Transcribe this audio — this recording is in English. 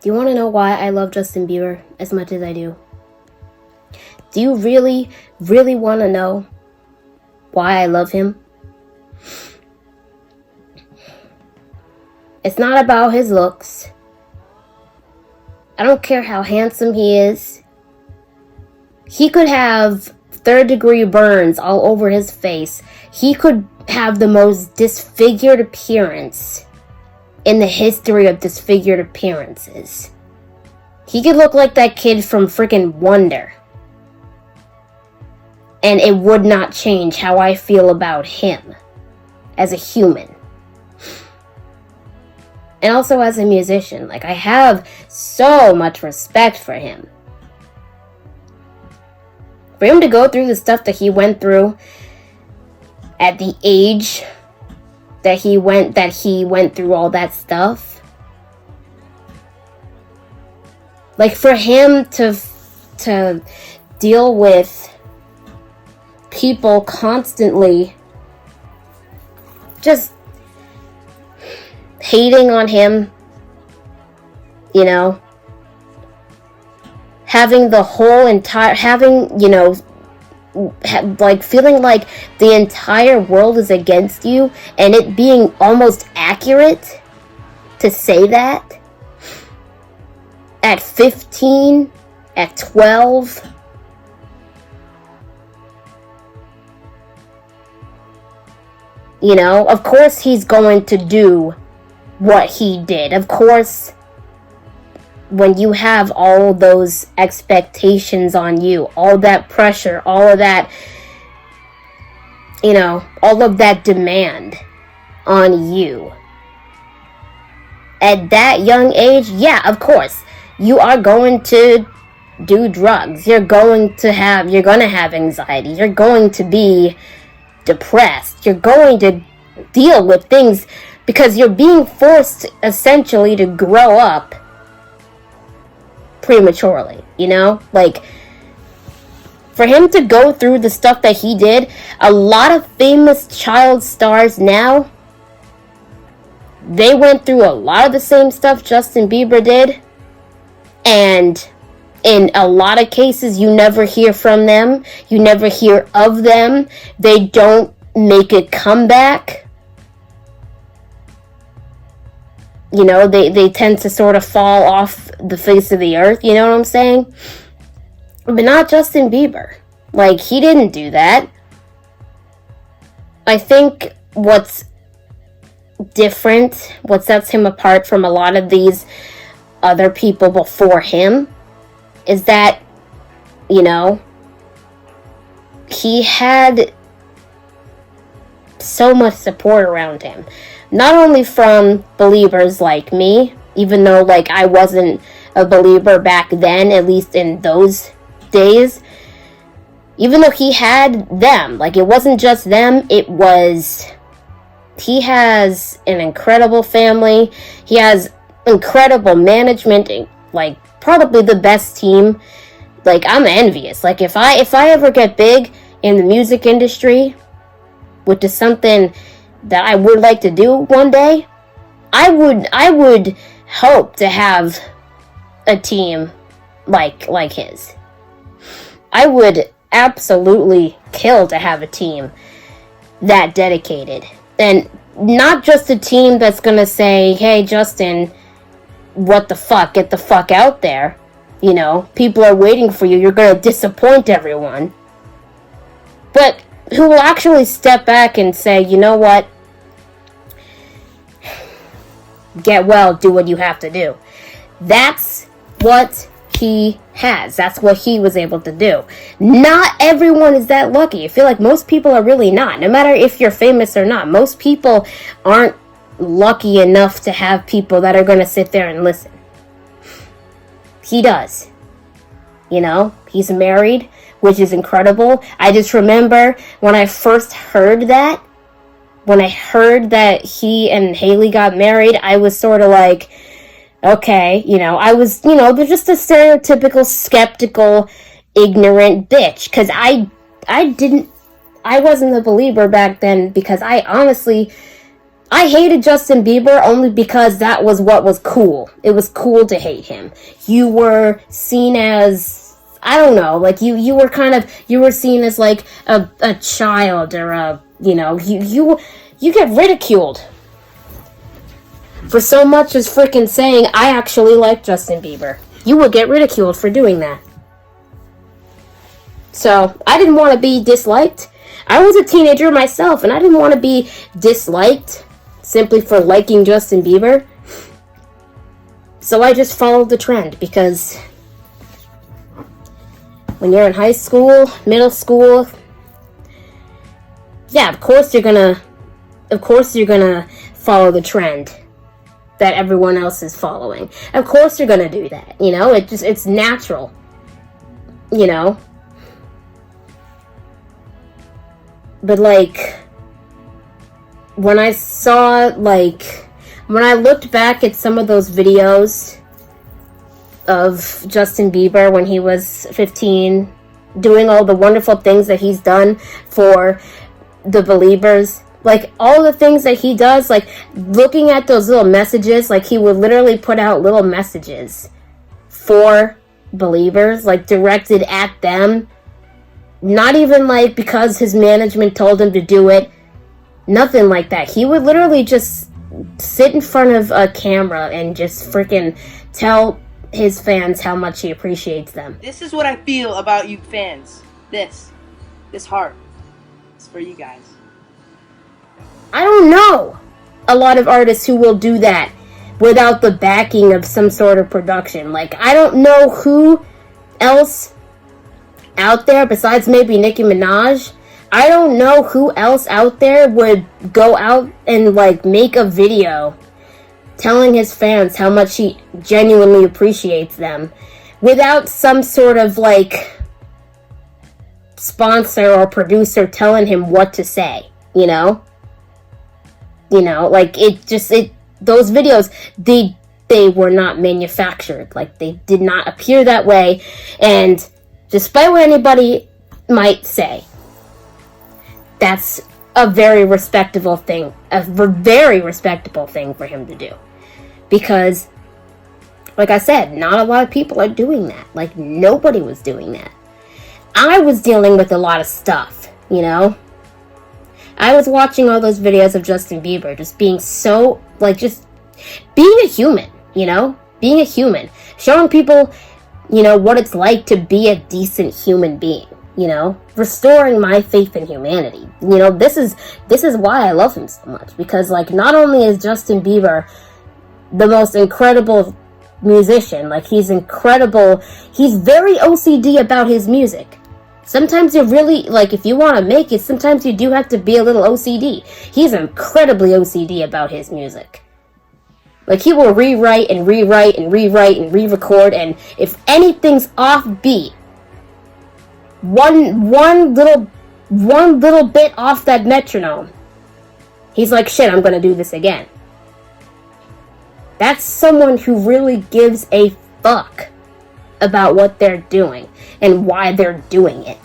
Do you want to know why I love Justin Bieber as much as I do? Do you really, really want to know why I love him? It's not about his looks. I don't care how handsome he is. He could have third-degree burns all over his face. He could have the most disfigured appearance in the history of disfigured appearances. He could look like that kid from freaking Wonder. And it would not change how I feel about him as a human. And also as a musician. Like, I have so much respect for him. For him to go through the stuff that he went through at the age that he went through all that stuff. Like, for him to deal with people constantly just hating on him, you know, having feeling like the entire world is against you, and it being almost accurate to say that at 15, at 12. You know, of course he's going to do what he did. Of course, when you have all those expectations on you, all that pressure, all of that, you know, all of that demand on you. At that young age, yeah, of course, you are going to do drugs. You're going to have anxiety. You're going to be depressed. You're going to deal with things because you're being forced essentially to grow up prematurely, you know? Like, for him to go through the stuff that he did, a lot of famous child stars now, they went through a lot of the same stuff Justin Bieber did, and in a lot of cases, you never hear from them, you never hear of them, they don't make a comeback. You know, they tend to sort of fall off the face of the earth, you know what I'm saying? But not Justin Bieber. Like, he didn't do that. I think what's different, what sets him apart from a lot of these other people before him, is that, you know, he had so much support around him. Not only from believers like me, even though, like, I wasn't a believer back then, at least in those days. Even though he had them, like, it wasn't just them, he has an incredible family, he has incredible management, like, probably the best team. Like, I'm envious. Like, if I ever get big in the music industry, which is something that I would like to do one day, I would hope to have a team like his. I would absolutely kill to have a team that dedicated. And not just a team that's gonna say, hey, Justin, what the fuck, get the fuck out there. You know, people are waiting for you, you're gonna disappoint everyone. But who will actually step back and say, you know what? Get well, do what you have to do. That's what he has. That's what he was able to do. Not everyone is that lucky. I feel like most people are really not. No matter if you're famous or not, most people aren't lucky enough to have people that are going to sit there and listen. He does. You know, he's married, which is incredible. I just remember when I first heard that, when I heard that he and Haley got married, I was sort of like, okay, you know, I was, you know, they're just a stereotypical, skeptical, ignorant bitch. Because I wasn't a believer back then, because I honestly I hated Justin Bieber only because that was what was cool. It was cool to hate him. You were seen as, I don't know, like you were seen as like a child, or you get ridiculed for so much as freaking saying, I actually like Justin Bieber. You will get ridiculed for doing that. So, I didn't want to be disliked. I was a teenager myself, and I didn't want to be disliked simply for liking Justin Bieber. So I just followed the trend, because when you're in high school, middle school, yeah, of course you're gonna follow the trend that everyone else is following. Of course you're gonna do that, it's natural, But, like, when I looked back at some of those videos of Justin Bieber when he was 15, doing all the wonderful things that he's done for the beliebers, like, all the things that he does, like, looking at those little messages, like, he would literally put out little messages for believers, like, directed at them. Not even, like, because his management told him to do it. Nothing like that. He would literally just sit in front of a camera and just freaking tell his fans how much he appreciates them. This is what I feel about you fans. This heart. It's for you guys. I don't know a lot of artists who will do that without the backing of some sort of production. Like, I don't know who else out there besides maybe Nicki Minaj. I don't know who else out there would go out and, like, make a video telling his fans how much he genuinely appreciates them without some sort of, like, sponsor or producer telling him what to say, like, those videos, they were not manufactured. Like, they did not appear that way. And despite what anybody might say, that's a very respectable thing for him to do. Because, like I said, not a lot of people are doing that. Like, nobody was doing that. I was dealing with a lot of stuff, I was watching all those videos of Justin Bieber just being so, like, just being a human, being a human. Showing people, what it's like to be a decent human being, restoring my faith in humanity. This is why I love him so much, because, like, not only is Justin Bieber the most incredible musician, like, he's incredible, he's very OCD about his music. Sometimes you really, like, if you want to make it, sometimes you do have to be a little OCD. He's incredibly OCD about his music. Like, he will rewrite and rewrite and rewrite and re-record, and if anything's offbeat, one little bit off that metronome, he's like, shit, I'm gonna do this again. That's someone who really gives a fuck about what they're doing and why they're doing it.